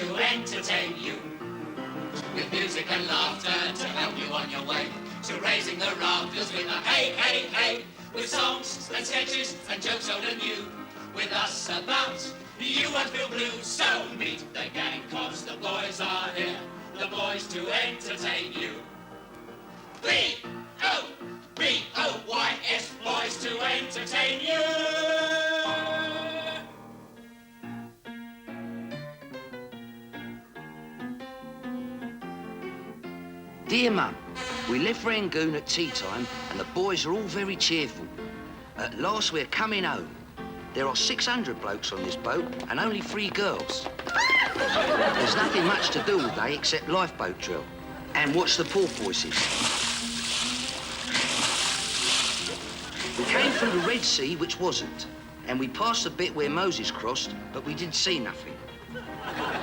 to entertain you, with music and laughter to help you on your way to raising the rafters with a hey, hey, hey, with songs and sketches and jokes old and new. With us about, you won't feel blue. So meet the gang, cause the boys are here, the boys to entertain you. B-O-B-O-Y-S, boys to entertain you. Dear Mum, we left Rangoon at tea time and the boys are all very cheerful. At last we're coming home. There are 600 blokes on this boat and only 3 girls. There's nothing much to do all day except lifeboat drill and watch the porpoises. We came through the Red Sea, which wasn't, and we passed the bit where Moses crossed, but we didn't see nothing.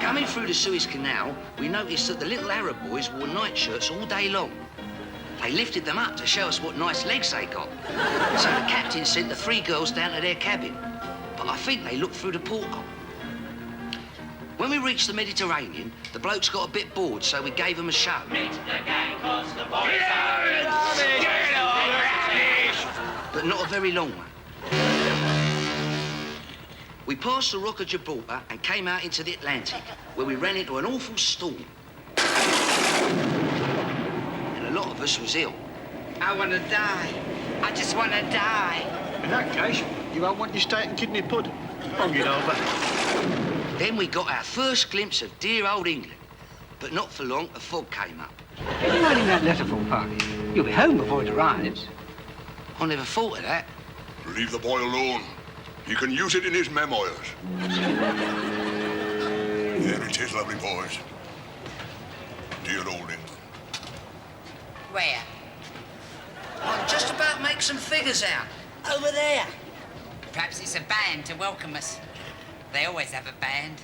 Coming through the Suez Canal, we noticed that the little Arab boys wore nightshirts all day long. They lifted them up to show us what nice legs they got. So the captain sent the 3 girls down to their cabin, but I think they looked through the porthole. When we reached the Mediterranean, the blokes got a bit bored, so we gave them a show. Meet the gang, cause the boys are but not a very long one. We passed the Rock of Gibraltar and came out into the Atlantic, where we ran into an awful storm. And a lot of us was ill. I want to die. I just want to die. In that case, you won't want your steak and kidney pudding. Bung it over. Then we got our first glimpse of dear old England. But not for long, a fog came up. Are you writing that letter for, Parkin? You'll be home before it arrives. I never thought of that. Leave the boy alone. He can use it in his memoirs. There it is, lovely boys. Dear old England. Where? I'll just about make some figures out. Over there. Perhaps it's a band to welcome us. They always have a band.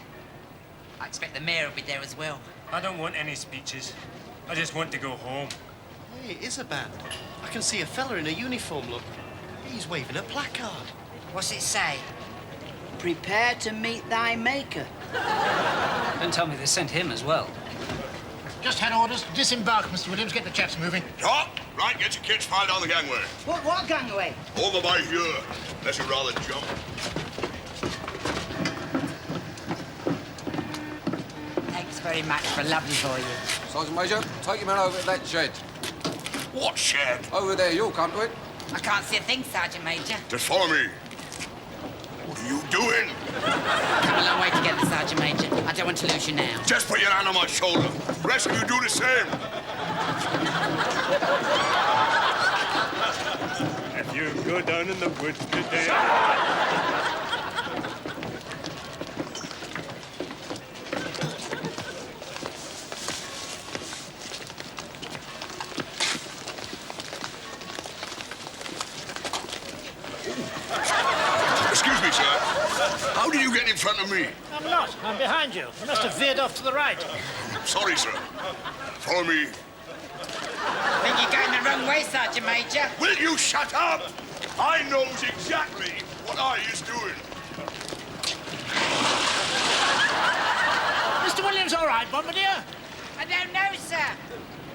I expect the mayor will be there as well. I don't want any speeches. I just want to go home. Hey, it is a band. I can see a fella in a uniform, look. He's waving a placard. What's it say? Prepare to meet thy maker. Don't tell me they sent him as well. Just had orders to disembark, Mr. Williams. Get the chaps moving. Stop! Right, get your kids piled down the gangway. What gangway? Over by here, unless you'd rather jump. Thanks very much for a lovely voyage. Sergeant Major, take your man over to that shed. What shed? Over there, you'll come to it. I can't see a thing, Sergeant Major. Just follow me. What are you doing? Come a long way together, Sergeant Major. I don't want to lose you now. Just put your hand on my shoulder. Rest of you do the same. If you go down in the woods today... Excuse me, sir. How did you get in front of me? I'm not. I'm behind you. You must have veered off to the right. Sorry, sir. Follow me. Think you're going the wrong way, Sergeant Major. Will you shut up? I knows exactly what I is doing. Mr. Williams, all right, Bombardier? I don't know, sir.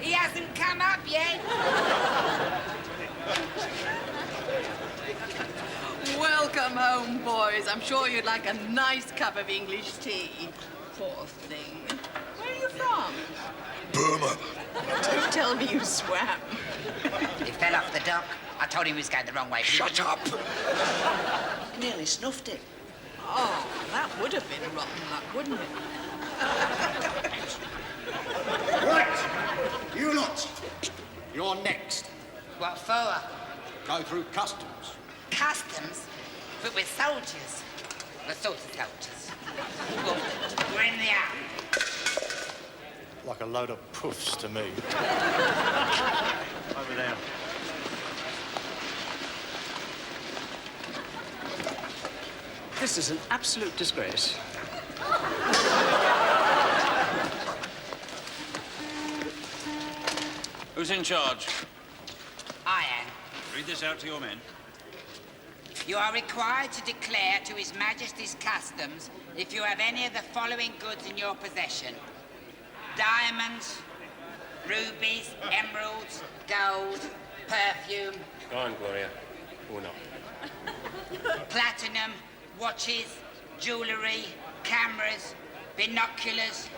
He hasn't come up yet. Welcome home, boys. I'm sure you'd like a nice cup of English tea. Poor thing. Where are you from? Burma. Don't tell me you swam. He fell off the dock. I told him he was going the wrong way. Shut up. Nearly snuffed it. Oh, that would have been rotten luck, wouldn't it? Right. You lot. You're next. What for? Go through customs. Customs? But we're soldiers. What sort of soldiers? Well, we're in the army. Like a load of puffs to me. Over there. This is an absolute disgrace. Who's in charge? I am. Read this out to your men. You are required to declare to His Majesty's Customs if you have any of the following goods in your possession. Diamonds, rubies, emeralds, gold, perfume. Go on, Gloria. Uno. Platinum, watches, jewellery, cameras, binoculars,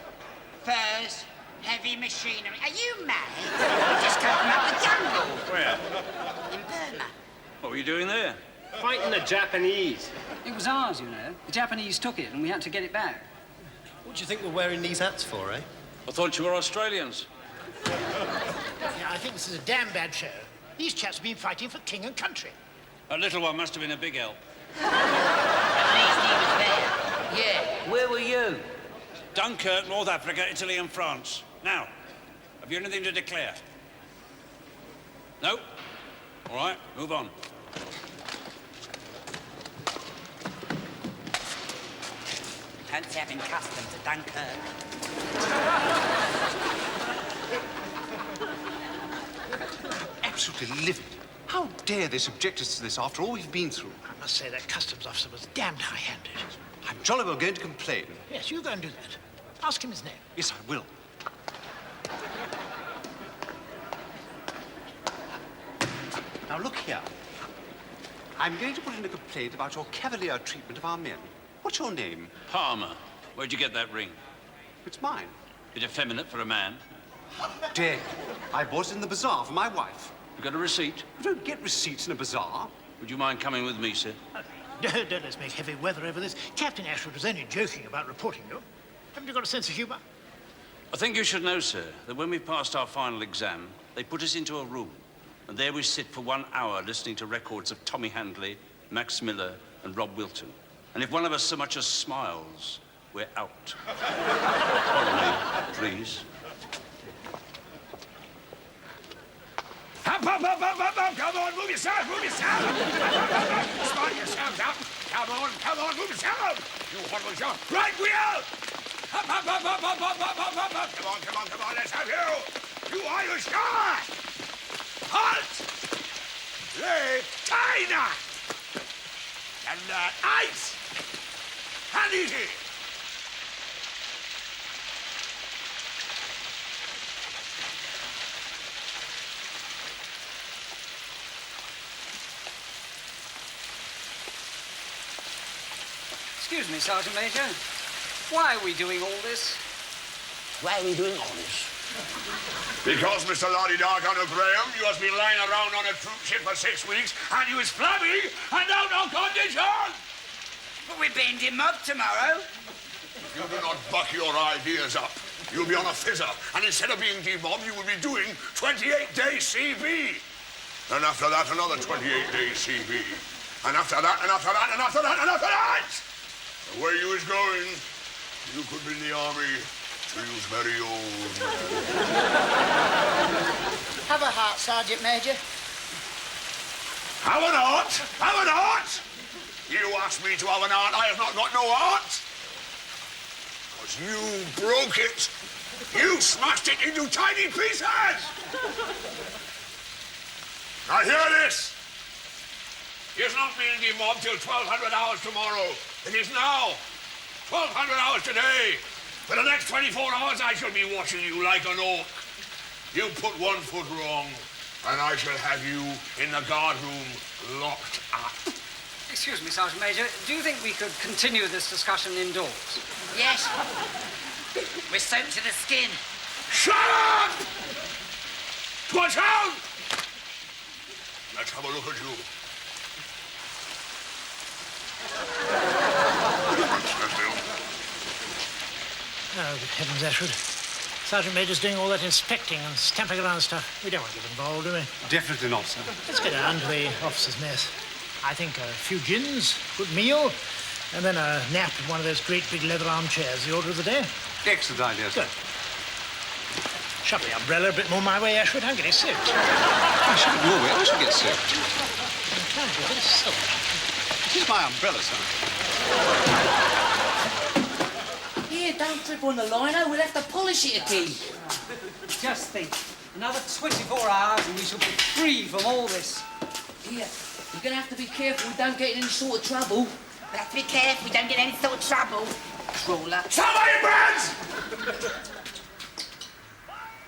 furs, heavy machinery. Are you mad? You just come from out the jungle. Where? In Burma. What were you doing there? Fighting the Japanese. It was ours, you know. The Japanese took it and we had to get it back. What do you think we're wearing these hats for, eh? I thought you were Australians. Yeah, I think this is a damn bad show. These chaps have been fighting for king and country. That little one must have been a big help. At least he was there. Yeah, where were you? Dunkirk, North Africa, Italy and France. Now, have you anything to declare? No? All right, move on. Fancy having customs at Dunkirk. Absolutely livid. How dare they subject us to this after all we've been through? I must say that customs officer was damned high-handed. I'm jolly well going to complain. Yes, you go and do that. Ask him his name. Yes, I will. Now, look here. I'm going to put in a complaint about your cavalier treatment of our men. What's your name? Palmer. Where'd you get that ring? It's mine. Bit effeminate for a man. Dare. I bought it in the bazaar for my wife. You got a receipt? You don't get receipts in a bazaar. Would you mind coming with me, sir? Don't let's make heavy weather over this. Captain Ashford was only joking about reporting you. Haven't you got a sense of humour? I think you should know, sir, that when we passed our final exam, they put us into a room. And there we sit for 1 hour listening to records of Tommy Handley, Max Miller, and Rob Wilton. And if one of us so much as smiles, we're out. Follow me, please. Up! Come on, move yourself! Start yourselves up! Come on, move yourself! You what was your right wheel! Up! Come on, let's have you! You Irish guy! Halt! Lay China! And ice! And easy! Excuse me, Sergeant Major. Why are we doing all this? Why are we doing all this? Because, Mr. Lottie-Dark-Hunter Graham, you has been lying around on a troop ship for 6 weeks, and you is flabby and out of condition! But we're being demobbed tomorrow. If you do not buck your ideas up, you'll be on a fizzer, and instead of being demobbed, you will be doing 28-day CB. And after that, another 28-day CB. And after that, and after that, and after that, and after that! The way you is going, you could be in the army till you's very old. Have a heart, Sergeant Major. Have an heart? Have an heart? You asked me to have an heart. I have not got no heart. Because you broke it. You smashed it into tiny pieces. Now hear this. He's not being demobbed till 1,200 hours tomorrow. It is now. 1,200 hours today. For the next 24 hours, I shall be watching you like an orc. You put 1 foot wrong, and I shall have you in the guard room locked up. Excuse me, Sergeant Major. Do you think we could continue this discussion indoors? Yes. We're soaked to the skin. Shut up! Watch out! Let's have a look at you. Oh, good heavens, Ashford. Sergeant Major's doing all that inspecting and stamping around stuff. We don't want to get involved, do we? Definitely not, sir. Let's get down to the officer's mess. I think a few gins, good meal, and then a nap in one of those great big leather armchairs. The order of the day? Excellent idea, sir. Good. Shove the umbrella a bit more my way, Ashford. I'm getting soaked. I should your way. I should get soaked. I'm trying to get a bit of soaked. It is my umbrella, sir. Here, don't trip on the lino. We'll have to polish it again. Just think. Another 24 hours and we shall be free from all this. Here, We're going to have to be careful we don't get in any sort of trouble. We have to be careful we don't get any sort of trouble. Trawler. Somebody, Brads!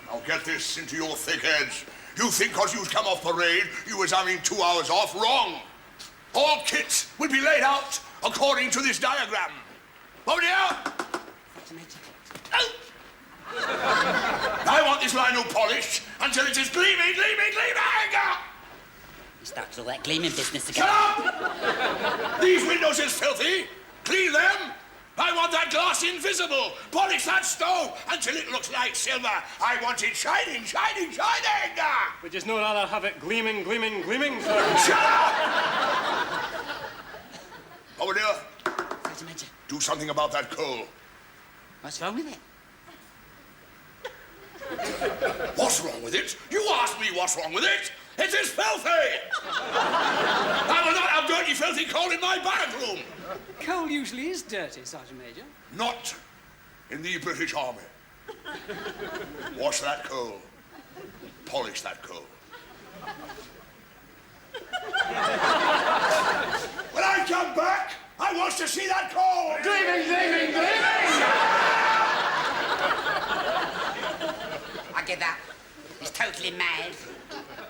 Now get this into your thick heads. You think because you've come off parade, you was having 2 hours off? Wrong. All kits will be laid out according to this diagram. Over here. Oh. I want this lino polished until it is gleaming, gleaming, gleaming! You started all that gleaming business again. Shut up! These windows is filthy. Clean them. I want that glass invisible. Polish that stone until it looks like silver. I want it shining, shining, shining! We'd just not rather have it gleaming, gleaming, gleaming, sir. Shut up! Over there. Sergeant Major. Do something about that coal. What's wrong with it? What's wrong with it? You asked me what's wrong with it. It is filthy! I will not have dirty, filthy coal in my barrack room. Coal usually is dirty, Sergeant Major. Not in the British Army. Wash that coal. Polish that coal. When I come back, I want to see that coal! Gleaming, gleaming, gleaming! I get that. He's totally mad.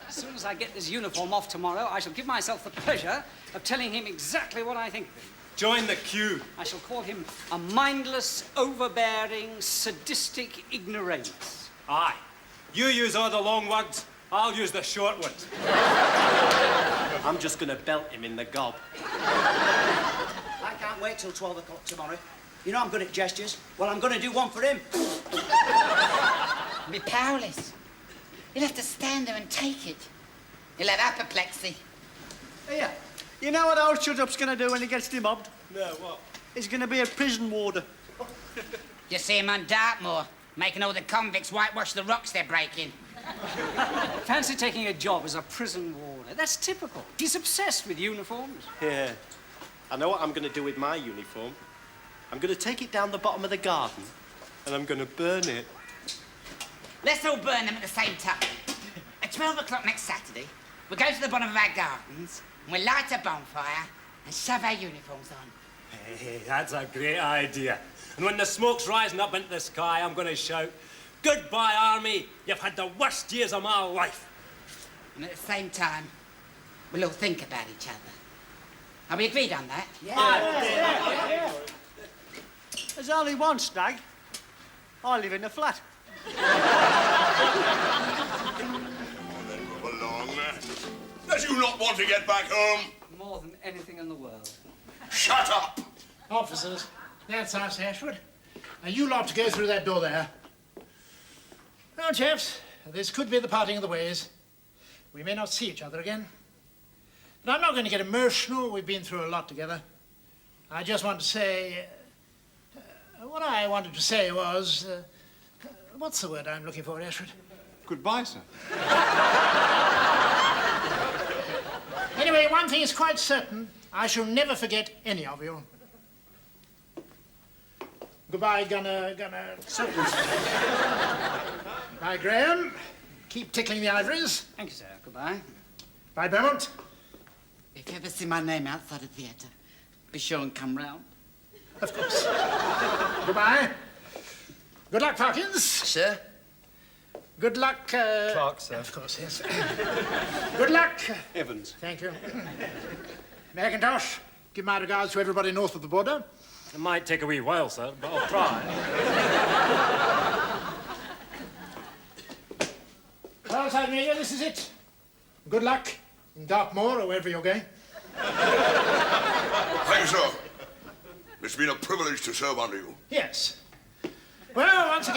As soon as I get this uniform off tomorrow, I shall give myself the pleasure of telling him exactly what I think of him. Join the queue. I shall call him a mindless, overbearing, sadistic ignoramus. Aye. You use all the long words, I'll use the short ones. I'm just gonna belt him in the gob. I can't wait till 12 o'clock tomorrow. You know I'm good at gestures. Well, I'm going to do one for him. He'll be powerless. He'll have to stand there and take it. He'll have apoplexy. Here, you know what old shut-up's going to do when he gets demobbed? No, what? He's going to be a prison warder. You see him on Dartmoor, making all the convicts whitewash the rocks they're breaking. Fancy taking a job as a prison warder. That's typical. He's obsessed with uniforms. Yeah. I know what I'm gonna do with my uniform. I'm gonna take it down the bottom of the garden and I'm gonna burn it. Let's all burn them at the same time. At 12 o'clock next Saturday, we'll go to the bottom of our gardens and we'll light a bonfire and shove our uniforms on. Hey, that's a great idea. And when the smoke's rising up into the sky, I'm gonna shout, "Goodbye, Army. You've had the worst years of my life." And at the same time, we'll all think about each other. Are we agreed on that? Yeah. There's only one snag. I live in a flat. Then move along. Does you not want to get back home? More than anything in the world. Shut up! Officers, that's us, Ashford. Now, you lot to go through that door there. Now, chaps, this could be the parting of the ways. We may not see each other again. But I'm not going to get emotional. We've been through a lot together. I just want to say... what I wanted to say was... what's the word I'm looking for, Ashford? Goodbye, sir. Anyway, one thing is quite certain. I shall never forget any of you. Goodbye, Gunner. Bye, Graham. Keep tickling the ivories. Thank you, sir. Goodbye. Bye, Beaumont. If you ever see my name outside the theatre, be sure and come round. Of course. Goodbye. Good luck, Parkins. Sir? Good luck, Clark, sir. Of course, yes. Good luck. Evans. Thank you. McIntosh, give my regards to everybody north of the border. It might take a wee while, sir, but I'll try. Well, Sergeant Major, this is it. Good luck in Dartmoor or wherever you're going. Thank you, sir. It's been a privilege to serve under you. Yes. Well, once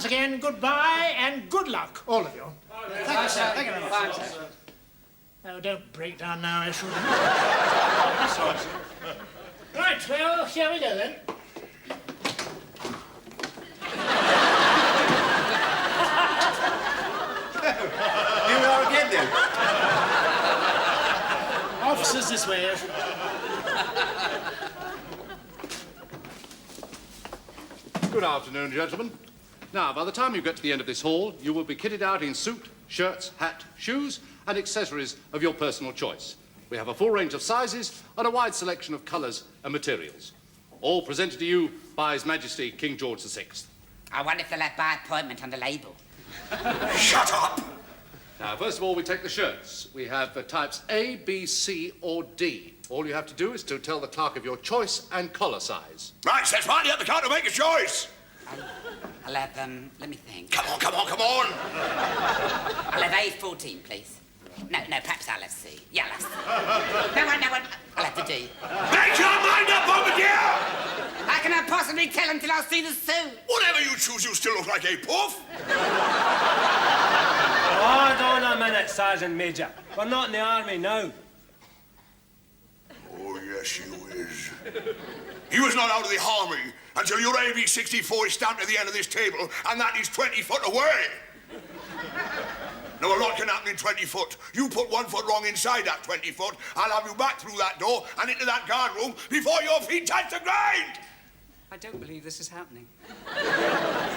again, goodbye and good luck, all of you. Thank you, sir. Thank you very much. Oh, don't break down now, Ashford. Right, well, here we go then. Here we are again, then. Officers this way, Ashford. Good afternoon, gentlemen. Now, by the time you get to the end of this hall, you will be kitted out in suit, shirts, hat, shoes, and accessories of your personal choice. We have a full range of sizes and a wide selection of colours and materials. All presented to you by His Majesty King George VI. I wonder if they'll have by appointment on the label. Shut up! Now, first of all, we take the shirts. We have types A, B, C, or D. All you have to do is to tell the clerk of your choice and collar size. Right, set party at the counter, make a choice. I'll have, let me think. Come on, come on, come on. I'll have A14, please. No, perhaps I'll have C. Yeah, I'll have C. No, I'll have the D. Make your mind up, Bombardier! How can I possibly tell until I see the suit? Whatever you choose, you still look like a puff. Hold on a minute, Sergeant Major. We're not in the army now. Oh, yes, you is. You was not out of the army until your AB-64 is stamped at the end of this table, and that is 20 foot away. Now, a lot can happen in 20 foot. You put 1 foot wrong inside that 20 foot, I'll have you back through that door and into that guard room before your feet touch the ground. I don't believe this is happening.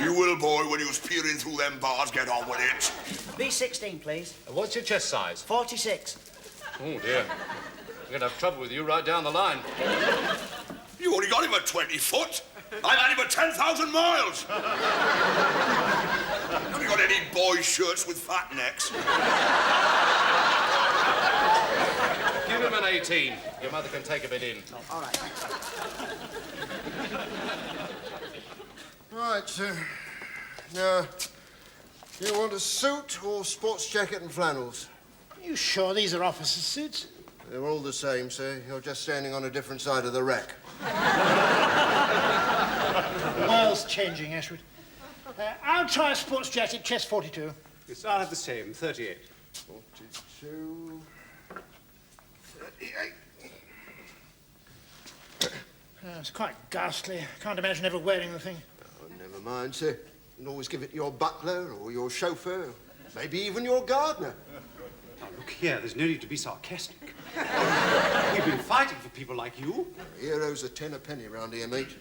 You will, boy, when you's peering through them bars. Get on with it. B16, please. What's your chest size? 46. Oh, dear. We're going to have trouble with you right down the line. You only got him at 20 foot. I've had him at 10,000 miles. Have you got any boy shirts with fat necks? Give him an 18. Your mother can take a bit in. All right. Right, sir. Now, do you want a suit or sports jacket and flannels? Are you sure these are officers' suits? They're all the same, sir. You're just standing on a different side of the rack. The world's changing, Ashford. I'll try a sports jacket, chest 42. Yes, I'll have the same, 38. 42... 38... It's quite ghastly. I can't imagine ever wearing the thing. Oh, never mind, sir. You can always give it to your butler or your chauffeur, maybe even your gardener. Now, look here, there's no need to be sarcastic. We've been fighting for people like you. Heroes are 10 a penny round here, mate.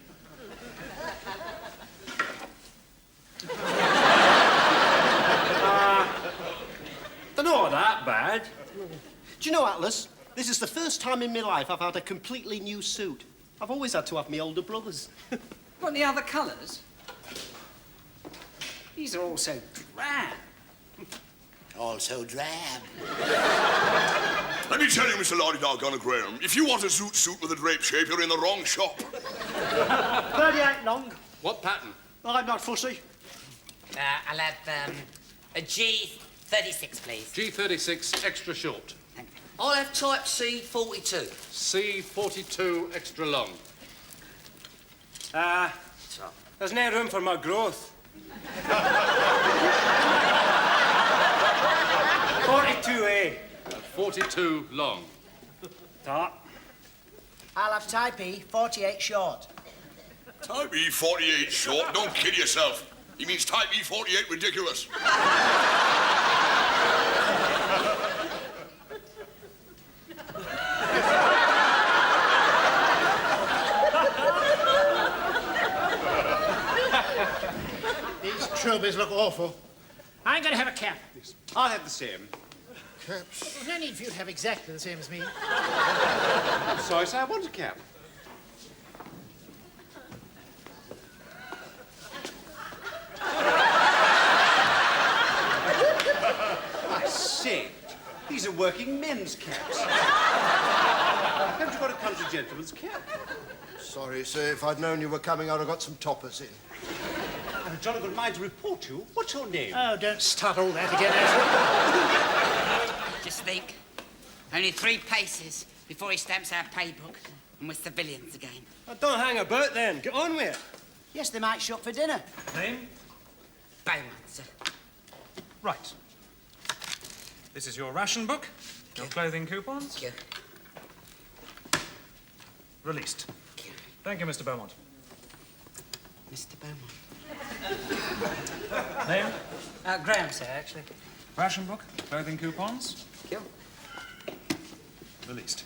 They're not that bad. Do you know, Atlas, this is the first time in my life I've had a completely new suit. I've always had to have my older brothers. Got any other colours? These are all so drab. All so drab. Let me tell you, Mr. Lordy Doggone Graham, if you want a suit with a drape shape, you're in the wrong shop. 38 long. What pattern? I'm not fussy. I'll have, a G36, please. G36 extra short. I'll have type C42. C42 extra long. There's no room for my growth. 42A. 42 long. Top. I'll have type E, 48 short. Type E48 short? Don't kid yourself. He means type E48 ridiculous. These trilbies look awful. I'm going to have a cap. I'll have the same. Caps. There's no need for you to have exactly the same as me. I'm sorry, sir, I want a cap. I say, these are working men's caps. Haven't you got a country gentleman's cap? Sorry, sir. If I'd known you were coming, I'd have got some toppers in. I've a jolly good mind to report you. What's your name? Oh, don't start all that again, Ashford. Just think. Only 3 paces before he stamps our paybook and we're civilians again. Well, don't hang about then. Get on with it. Yes, they might shop for dinner. Name? Beaumont, sir. Right. This is your ration book, your clothing coupons. Thank you. Released. Thank you, Mr. Beaumont. Mr. Beaumont. Name? Graham, sir, actually. Ration book, clothing coupons. Thank you. Released.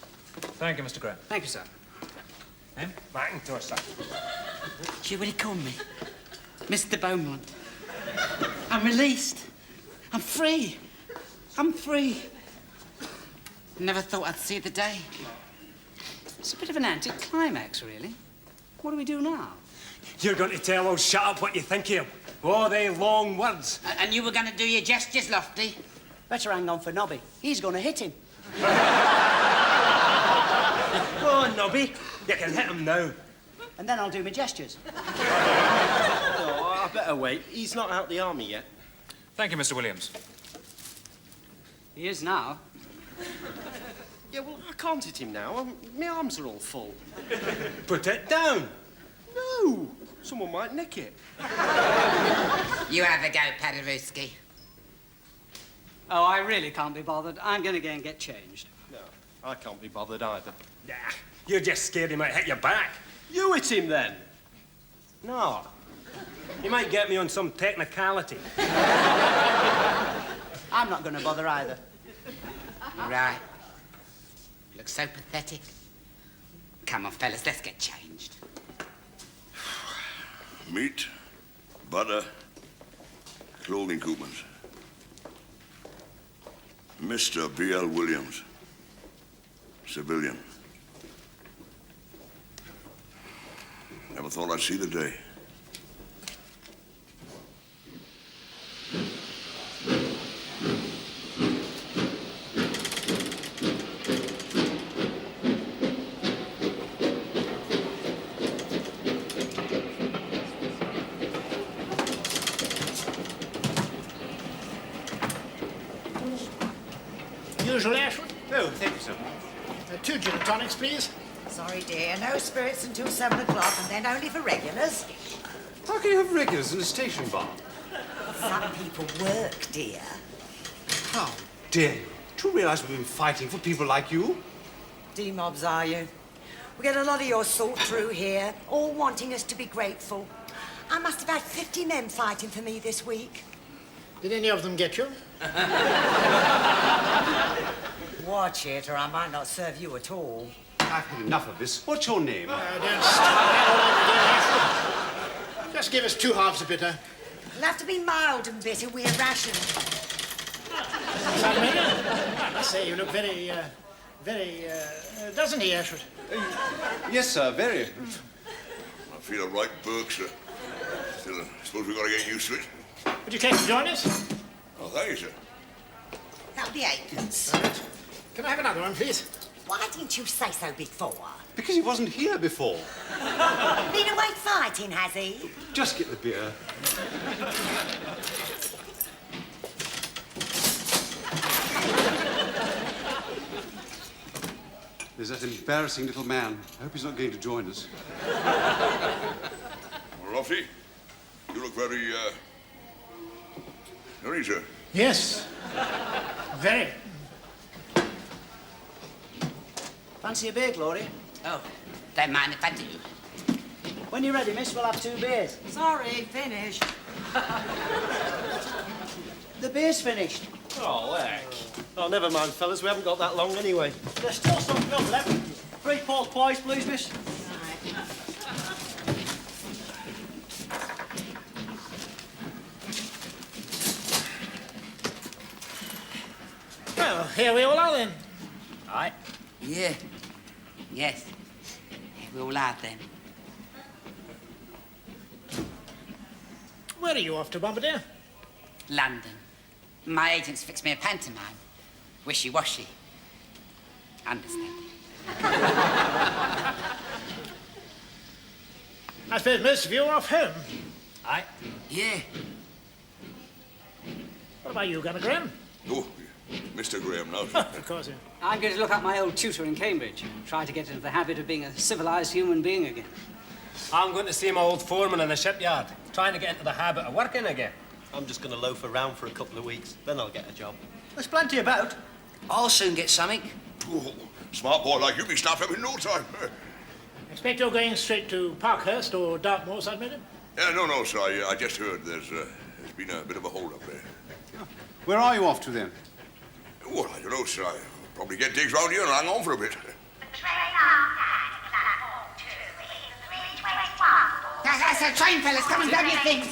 Thank you, Mr. Graham. Thank you, sir. Name? Macintosh, sir. Do you really call me? Mr. Beaumont. I'm released. I'm free. I'm free. Never thought I'd see the day. It's a bit of an anticlimax, really. What do we do now? You're going to tell old Shut Up what you think of him. Oh, they long words. And you were going to do your gestures, Lofty? Better hang on for Nobby. He's going to hit him. Go on, Nobby. You can hit him now. And then I'll do my gestures. Oh, I better wait. He's not out the army yet. Thank you, Mr. Williams. He is now. Yeah, well, I can't hit him now. My arms are all full. Put it down. No. Someone might nick it. You have a go, Paderewski. Oh, I really can't be bothered. I'm going to go and get changed. No, I can't be bothered either. Nah, you're just scared he might hit your back. You hit him then. No. He might get me on some technicality. I'm not going to bother either. Right. You look so pathetic. Come on, fellas, let's get changed. Meat, butter, clothing coupons. Mr. B.L. Williams, civilian. Never thought I'd see the day. Usual, Ashford? Oh, thank you, sir. 2 gin and tonics, please. Sorry, dear. No spirits until 7 o'clock, and then only for regulars. How can you have regulars in a station bar? Some people work, dear. How dare you? Do you realise we've been fighting for people like you? D-mobs, are you? We get a lot of your sort through here, all wanting us to be grateful. I must have had 50 men fighting for me this week. Did any of them get you? Watch it, or I might not serve you at all. I've had enough of this. What's your name? Don't start that all over again, Ashford. Just give us 2 halves of bitter. It'll have to be mild and bitter. We're rationed. I must say, you look very, doesn't he, Ashford? Yes, sir, very. I feel a right burk, sir. Still, I suppose we've got to get used to it. Would you care to join us? Oh, thank you, sir. That'll be 8pence. Can I have another one, please? Why didn't you say so before? Because he wasn't here before. Been away fighting, has he? Just get the beer. There's that embarrassing little man. I hope he's not going to join us. Well, Lofty, you look very, don't you, sir? Yes. Very. Fancy a beer, Gloria? Oh, don't mind if I do. When you're ready, miss, we'll have 2 beers. Sorry, finished. The beer's finished. Oh, heck. Oh, never mind, fellas. We haven't got that long anyway. There's still some milk left. 3 port pies, please, miss. Well, here we all are then. Right? Yeah. Yes. We all are then. Where are you off to, Bombardier? London. My agent's fixed me a pantomime. Wishy-washy. Understand. I suppose most of you are off home. Aye. Yeah. What about you, Gunner Graham? Oh, Mr. Graham now. Of course, yeah. I'm going to look up my old tutor in Cambridge, try to get into the habit of being a civilized human being again. I'm going to see my old foreman in the shipyard, trying to get into the habit of working again. I'm just going to loaf around for a couple of weeks, then I'll get a job. There's plenty about. I'll soon get something. Oh, smart boy like you be snapped up in no time. Expect you're going straight to Parkhurst or Dartmoor, Submarine? No, sir. I just heard there's been a bit of a hold-up there. Where are you off to, then? Well, I don't know, sir. I'll probably get digs round here and hang on for a bit. That's a train, fellas. Come and grab your things.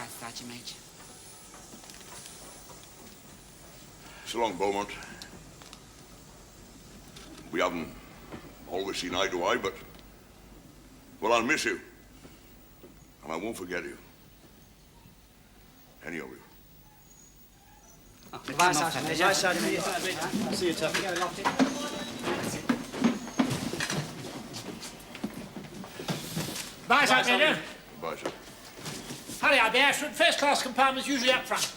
right, Sergeant Major. So long, Beaumont. We haven't always seen eye to eye, but... well, I'll miss you. And I won't forget you. Any of you. Goodbye, Sergeant Major. Bye, Sergeant Major. See you, Tuff. Bye, Sergeant Major. Goodbye, sir. Hurry up, Ashford. First-class compartment's usually up front.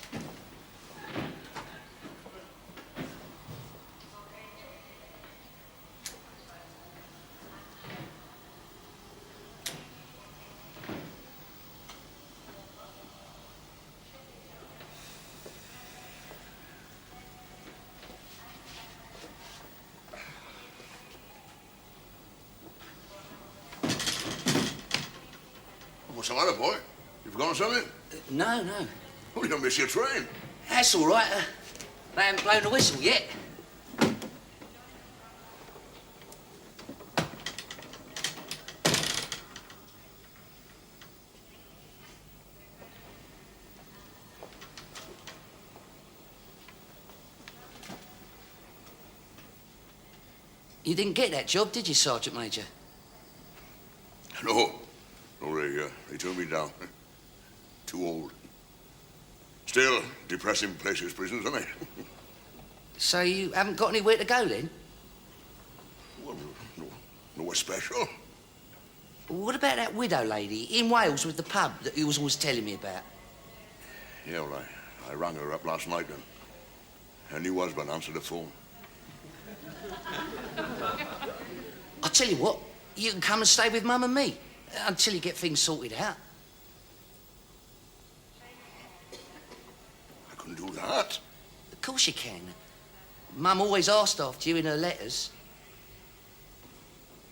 What's the matter, boy? You forgotten something? No, no. Oh, you don't miss your train. That's all right. They haven't blown the whistle yet. You didn't get that job, did you, Sergeant Major? No. No, they turned me down. Too old. Still, depressing places, prisons, aren't they? So you haven't got anywhere to go, then? Well, nowhere special. What about that widow lady in Wales with the pub that you was always telling me about? Yeah, well, I rang her up last night, and her new husband answered the phone. I'll tell you what, you can come and stay with Mum and me until you get things sorted out. I couldn't do that. Of course you can. Mum always asked after you in her letters.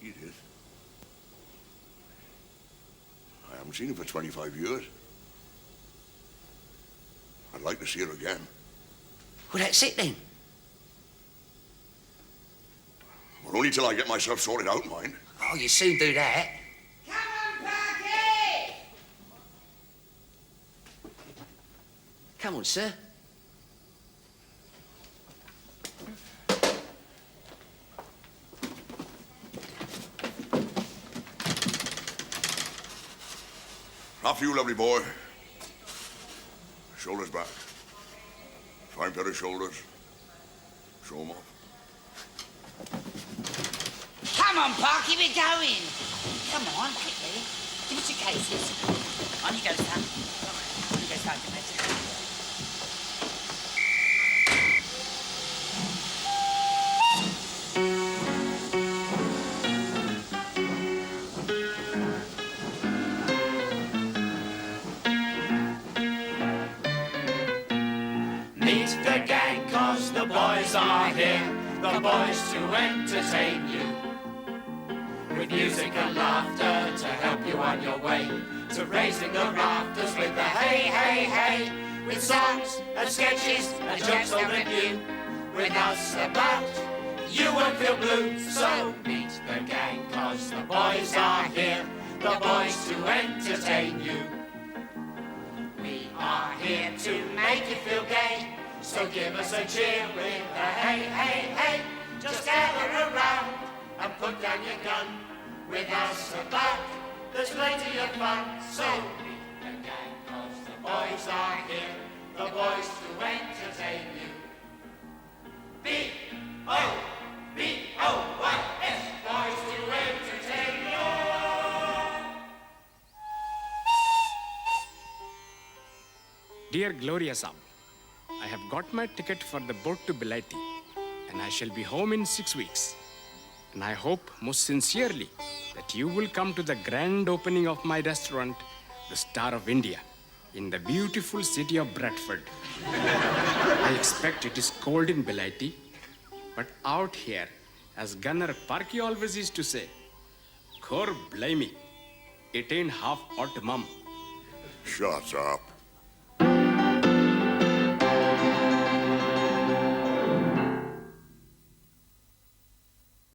You did. I haven't seen her for 25 years. I'd like to see her again. Well, that's it then. Well, only till I get myself sorted out, mind. Oh, you soon do that. Come on, Parkin! Come on, sir. After you, lovely boy. Shoulders back. Fine pair of shoulders. Show 'em off. Come on, Parky, we're going. Come on, quickly. Give us your cases. On you go, son. On you go, Sergeant Major. Meet the gang, 'cause the boys are here. The boys to entertain you. With music and laughter to help you on your way. To raising the rafters with the hey, hey, hey. With songs and sketches and jokes old and new. With us about, you won't feel blue. So meet the gang, 'cause the boys are here. The boys to entertain you. We are here to make you feel gay. So give us a cheer with a hey, hey, hey. Just gather around and put down your gun. With us about, there's plenty of fun. So meet the gang, 'cause the boys are here. The boys to entertain you. B-O-B-O-Y-S. Boys to entertain you. Dear Gloria Saab, I have got my ticket for the boat to Belati, and I shall be home in 6 weeks. And I hope most sincerely that you will come to the grand opening of my restaurant, the Star of India, in the beautiful city of Bradford. I expect it is cold in Belati, but out here, as Gunner Parky always used to say, "Khor blimey, it ain't half hot, mum." Shut up.